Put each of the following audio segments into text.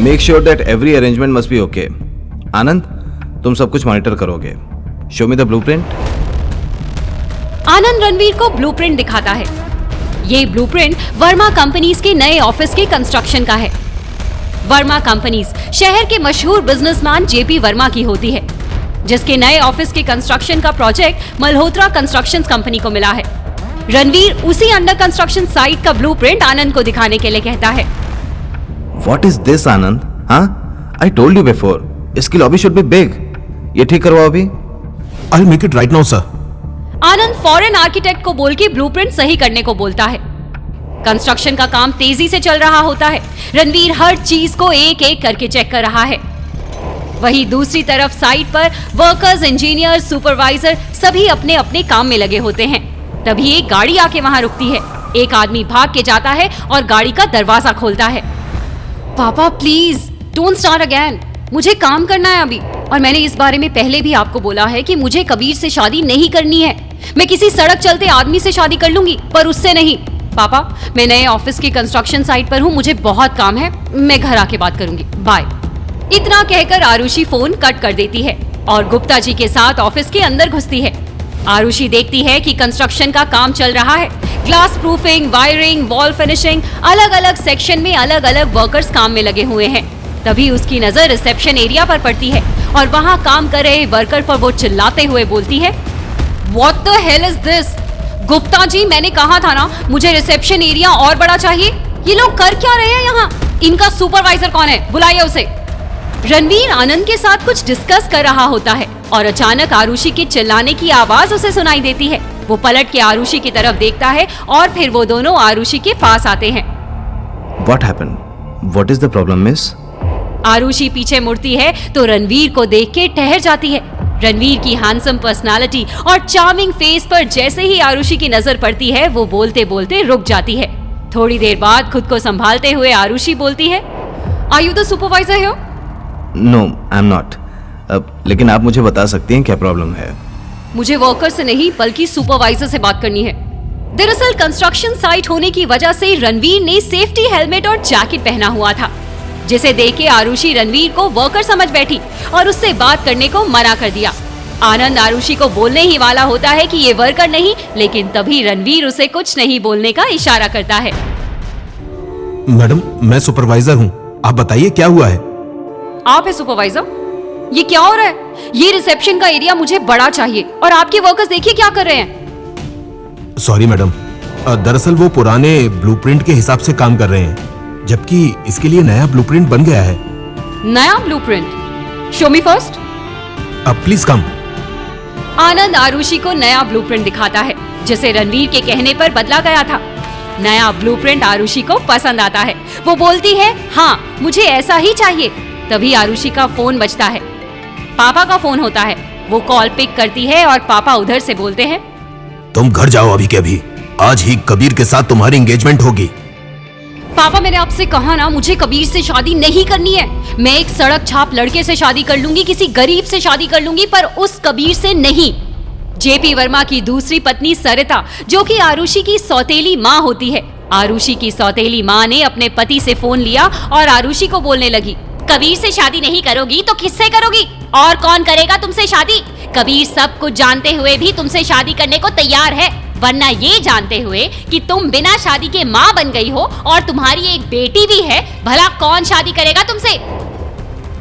Make sure that every arrangement must be okay. Anand, तुम सब कुछ मॉनिटर करोगे। Show me the blueprint. Anand Ranveer को ब्लूप्रिंट दिखाता है। ये ब्लूप्रिंट वर्मा कंपनीज के नए ऑफिस के कंस्ट्रक्शन का है। वर्मा कंपनीज शहर के मशहूर बिजनेसमैन जेपी वर्मा की होती है, जिसके नए ऑफिस के कंस्ट्रक्शन का प्रोजेक्ट मल्होत्रा कंस्ट्रक्शंस कंपनी को मिला है। रणवीर उसी अंडर कंस्ट्रक्शन साइट का ब्लूप्रिंट आनंद को दिखाने के लिए कहता है। What is this, आनंद? हाँ, I told you before, इसकी लॉबी शुड बी बिग। ये ठीक करवाओ अभी। I'll make it right now, sir. Anand foreign architect को बोल के ब्लूप्रिंट सही करने को बोलता है। कंस्ट्रक्शन का काम तेजी से चल रहा होता है। रणवीर हर चीज को एक एक करके चेक कर रहा है। वहीं दूसरी तरफ साइट पर वर्कर्स, इंजीनियर, सुपरवाइजर सभी अपने अपने काम में लगे होते हैं। तभी एक गाड़ी आके वहां रुकती है। एक आदमी भाग के जाता है और गाड़ी का दरवाजा खोलता है। पापा प्लीज डोंट स्टार्ट अगेन, मुझे काम करना है अभी। और मैंने इस बारे में पहले भी आपको बोला है कि मुझे कबीर से शादी नहीं करनी है। मैं किसी सड़क चलते आदमी से शादी कर लूंगी, पर उससे नहीं। पापा, मैं नए ऑफिस की कंस्ट्रक्शन साइट पर हूँ, मुझे बहुत काम है, मैं घर आके बात करूंगी, बाय। इतना कहकर आरुषि फोन कट कर देती है और गुप्ता जी के साथ ऑफिस के अंदर घुसती है। आरुषि देखती है कि कंस्ट्रक्शन का काम चल रहा है। Glass proofing, wiring, wall finishing, अलग अलग सेक्शन में अलग अलग वर्कर्स काम में लगे हुए हैं। तभी उसकी नजर रिसेप्शन एरिया पर पड़ती है और वहां काम कर रहे वर्कर पर वो चिल्लाते हुए बोलती है, What the hell is this? Gupta ji, मैंने कहा था ना मुझे रिसेप्शन एरिया और बड़ा चाहिए। ये लोग कर क्या रहे हैं यहाँ? इनका सुपरवाइजर कौन है? बुलाइए उसे। रणवीर आनंद के साथ कुछ डिस्कस कर रहा होता है और अचानक आरुषि के चिल्लाने की आवाज उसे सुनाई देती है। वो पलट के आरुषि की तरफ देखता है और फिर वो दोनों आरुषि के पास आते हैं। What happened? What is the problem, miss? Arushi पीछे मुड़ती है तो रणवीर को देख के ठहर जाती है। रणवीर की हैंडसम पर्सनालिटी और चार्मिंग फेस पर जैसे ही आरुषि की नजर पड़ती है, वो बोलते बोलते रुक जाती है। थोड़ी देर बाद खुद को संभालते हुए आरुषि बोलती है, Are you the supervisor here? No, I'm not. लेकिन आप मुझे बता सकती हैं क्या प्रॉब्लम है? मुझे वर्कर से नहीं बल्कि सुपरवाइजर से बात करनी है। दरअसल कंस्ट्रक्शन साइट होने की वजह से रणवीर ने सेफ्टी हेलमेट और जैकेट पहना हुआ था, जिसे देख के आरुषि रणवीर को वर्कर समझ बैठी और उससे बात करने को मना कर दिया। आनंद आरुषि को बोलने ही वाला होता है कि ये वर्कर नहीं, लेकिन तभी रणवीर उसे कुछ नहीं बोलने का इशारा करता है। मैडम, मैं सुपरवाइजर हूँ, आप बताइए क्या हुआ है? आप है सुपरवाइजर? ये क्या हो रहा है? ये रिसेप्शन का एरिया मुझे बड़ा चाहिए और आपके वर्कर्स देखिए क्या कर रहे हैं। सॉरी मैडम, दरअसल वो पुराने ब्लूप्रिंट के हिसाब से काम कर रहे हैं, जबकि इसके लिए नया ब्लूप्रिंट बन गया है। नया blueprint? Show me first. Please come. Anand Aarushi को नया ब्लूप्रिंट दिखाता है, जिसे रणवीर के कहने पर बदला गया था। नया ब्लूप्रिंट आरुषि को पसंद आता है। वो बोलती है, हाँ मुझे ऐसा ही चाहिए। तभी आरुषि का फोन बजता है। पापा का फोन होता है। वो कॉल पिक करती है और पापा उधर से बोलते हैं, तुम घर जाओ अभी के अभी, आज ही कबीर के साथ तुम्हारी एंगेजमेंट होगी। पापा, मैंने आपसे कहा ना मुझे कबीर से शादी नहीं करनी है। मैं एक सड़क छाप लड़के से शादी कर लूंगी, किसी गरीब से शादी कर लूंगी, पर उस कबीर से नहीं। जेपी वर्मा की दूसरी पत्नी सरिता, जो कि आरुषि की सौतेली माँ होती है। आरुषि की सौतेली माँ ने अपने पति से फोन लिया और आरुषि को बोलने लगी, कबीर से शादी नहीं करोगी तो किससे करोगी? और कौन करेगा तुमसे शादी? कबीर सब कुछ जानते हुए भी तुमसे शादी करने को तैयार है, वरना ये जानते हुए कि तुम बिना शादी के माँ बन गई हो और तुम्हारी एक बेटी भी है, भला कौन शादी करेगा तुमसे?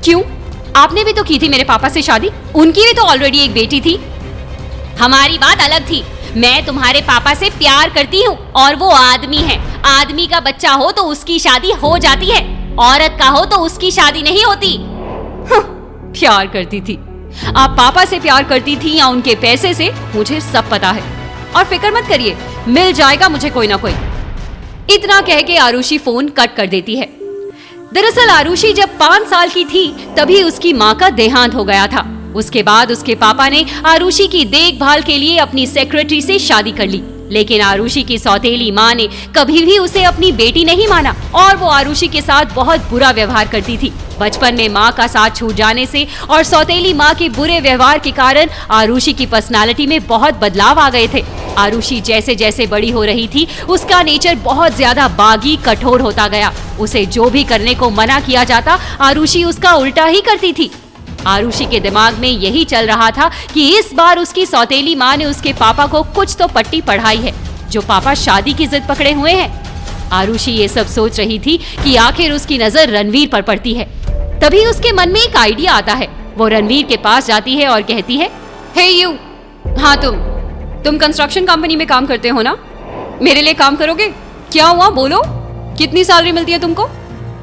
क्यों? आपने भी तो की थी मेरे पापा से शादी, उनकी भी तो ऑलरेडी एक बेटी थी। हमारी बात अलग थी। मैं तुम्हारे पापा से प्यार करती हूँ और वो आदमी है। आदमी का बच्चा हो तो उसकी शादी हो जाती है, औरत का हो तो उसकी शादी नहीं होती। प्यार करती थी। आप पापा से प्यार करती थी या उनके पैसे से, मुझे सब पता है। और फिक्र मत करिए, मिल जाएगा मुझे कोई ना कोई। इतना कह के आरुषि फोन कट कर देती है। दरअसल आरुषि जब 5 साल की थी तभी उसकी माँ का देहांत हो गया था। उसके बाद उसके पापा ने आरुषि की देखभाल के लिए अपनी सेक्रेटरी से शादी कर ली। लेकिन आरुषि की सौतेली माँ ने कभी भी उसे अपनी बेटी नहीं माना और वो आरुषि के साथ बहुत बुरा व्यवहार करती थी। बचपन में माँ का साथ छूट जाने से और सौतेली माँ के बुरे व्यवहार के कारण आरुषि की पर्सनालिटी में बहुत बदलाव आ गए थे। आरुषि जैसे जैसे बड़ी हो रही थी, उसका नेचर बहुत ज्यादा बागी, कठोर होता गया। उसे जो भी करने को मना किया जाता, आरुषि उसका उल्टा ही करती थी। आरुषि के दिमाग में यही चल रहा था कि इस बार उसकी सौतेली माँ ने उसके पापा को कुछ तो पट्टी पढ़ाई है, जो पापा शादी की जिद पकड़े हुए हैं। आरुषि ये सब सोच रही थी कि आखिर उसकी नजर रणवीर पर पड़ती है। तभी उसके मन में एक आइडिया आता है। वो रणवीर के पास जाती है और कहती है, हे यू, हाँ तुम कंस्ट्रक्शन कंपनी में काम करते हो ना? मेरे लिए काम करोगे? क्या हुआ, बोलो, कितनी सैलरी मिलती है तुमको?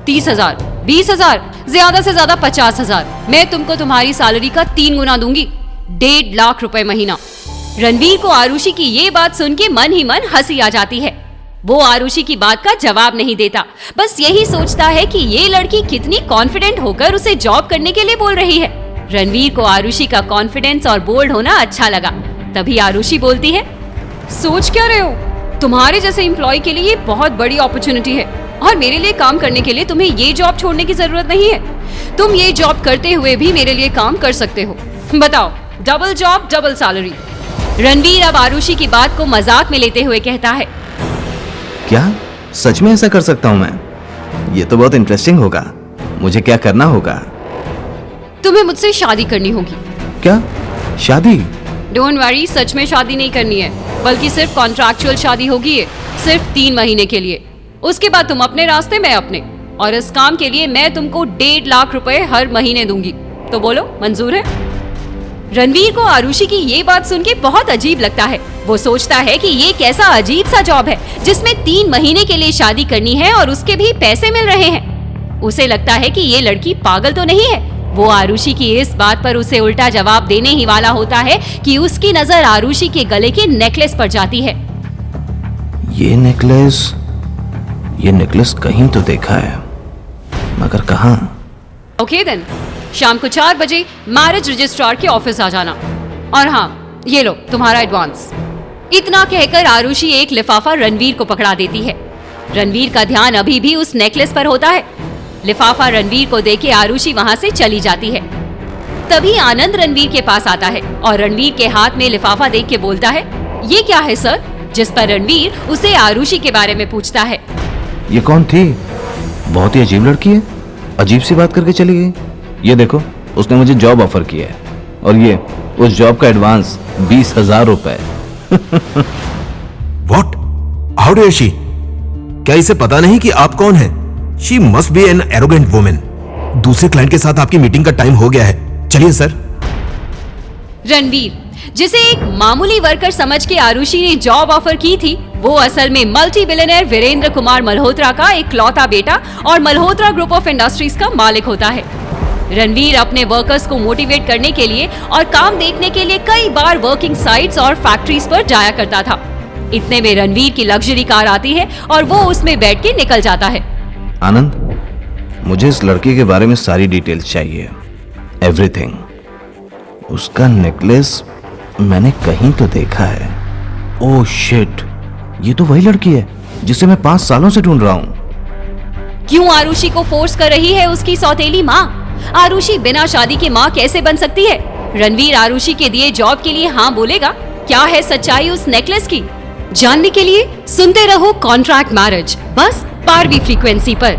30,000, 20,000, ज्यादा से ज्यादा 50,000। मैं तुमको तुम्हारी सैलरी का 3 गुना दूंगी, 1.5 लाख रुपए महीना। रणवीर को आरुषि की ये बात सुन के मन ही मन हंसी आ जाती है। वो आरुषि की बात का जवाब नहीं देता, बस यही सोचता है कि ये लड़की कितनी कॉन्फिडेंट होकर उसे जॉब करने के लिए बोल रही है। रणवीर को आरुषि का कॉन्फिडेंस और बोल्ड होना अच्छा लगा। तभी आरुषि बोलती है, सोच क्या रहे हो? तुम्हारे जैसे एम्प्लॉय के लिए ये बहुत बड़ी अपॉर्चुनिटी है और मेरे लिए काम करने के लिए तुम्हें ये जॉब छोड़ने की जरूरत नहीं है। तुम ये जॉब करते हुए भी मेरे लिए काम कर सकते हो। बताओ, double job, double salary. Ranveer अब आरुषि की बात को मजाक में लेते हुए कहता है, क्या सच में ऐसा कर सकता हूं मैं? ये तो बहुत इंटरेस्टिंग होगा। मुझे क्या करना होगा? तुम्हें मुझसे शादी करनी होगी। क्या शादी? डोंट वरी, सच में शादी नहीं करनी है, बल्कि सिर्फ कॉन्ट्रैक्चुअल शादी होगी। ये सिर्फ 3 महीने के लिए। उसके बाद तुम अपने रास्ते, मैं अपने। और इस काम के लिए मैं तुमको 1.5 लाख रुपए हर महीने दूंगी। तो बोलो, मंजूर है? रणवीर को आरुषि की ये बात सुन के बहुत अजीब लगता है। वो सोचता है कि ये कैसा अजीब सा जॉब है जिसमें 3 महीने के लिए शादी करनी है और उसके भी पैसे मिल रहे हैं। उसे लगता है कि ये लड़की पागल तो नहीं है। वो आरुषि की इस बात पर उसे उल्टा जवाब देने ही वाला होता है कि उसकी नजर आरुषि के गले के नेकलेस पर जाती है। ये नेकलेस कहीं तो देखा है, मगर कहाँ? ओके देन, शाम को 4 बजे मैरिज रजिस्ट्रार के ऑफिस आ जाना। और हाँ, ये लो तुम्हारा एडवांस। इतना कहकर आरुषि एक लिफाफा रणवीर को पकड़ा देती है। रणवीर का ध्यान अभी भी उस नेकलेस पर होता है। लिफाफा रणवीर को देके आरुषि वहां से चली जाती है। तभी आनंद रणवीर के पास आता है और रणवीर के हाथ में लिफाफा देख के बोलता है, ये क्या है सर? जिस पर रणवीर उसे आरुषि के बारे में पूछता है। ये कौन थी? बहुत ही अजीब लड़की है, अजीब सी बात करके चली गई। ये देखो, उसने मुझे जॉब ऑफर किया है और ये उस जॉब का एडवांस 20,000 रुपए। What? How dare she? क्या इसे पता नहीं कि आप कौन हैं? She must be an arrogant woman. दूसरे क्लाइंट के साथ आपकी मीटिंग का टाइम हो गया है, चलिए सर। रणवीर, जिसे एक मामूली वर्कर समझ के आरुषि ने जॉब ऑफर की थी, वो असल में मल्टी बिलियनर वीरेंद्र कुमार मल्होत्रा का एक लौता बेटा और मल्होत्रा ग्रुप ऑफ इंडस्ट्रीज का मालिक होता है। रणवीर अपने वर्कर्स को मोटिवेट करने के लिए और काम देखने के लिए कई बार वर्किंग साइट्स और फैक्ट्रीज पर जाया करता था। इतने में रणवीर की लग्जरी कार आती है और वो उसमें बैठ के निकल जाता है। आनंद, मुझे इस लड़की के बारे में सारी डिटेल्स चाहिए, एवरीथिंग। उसका नेकलेस मैंने कहीं तो देखा है। ओह शिट, ये तो वही लड़की है जिसे मैं 5 सालों से ढूंढ रहा हूँ। क्यों आरुषि को फोर्स कर रही है उसकी सौतेली माँ? आरुषि बिना शादी के माँ कैसे बन सकती है? रणवीर आरुषि के दिए जॉब के लिए हाँ बोलेगा? क्या है सच्चाई उस नेकलेस की? जानने के लिए सुनते रहो कॉन्ट्रैक्ट मैरिज, बस 12वीं फ्रीक्वेंसी पर।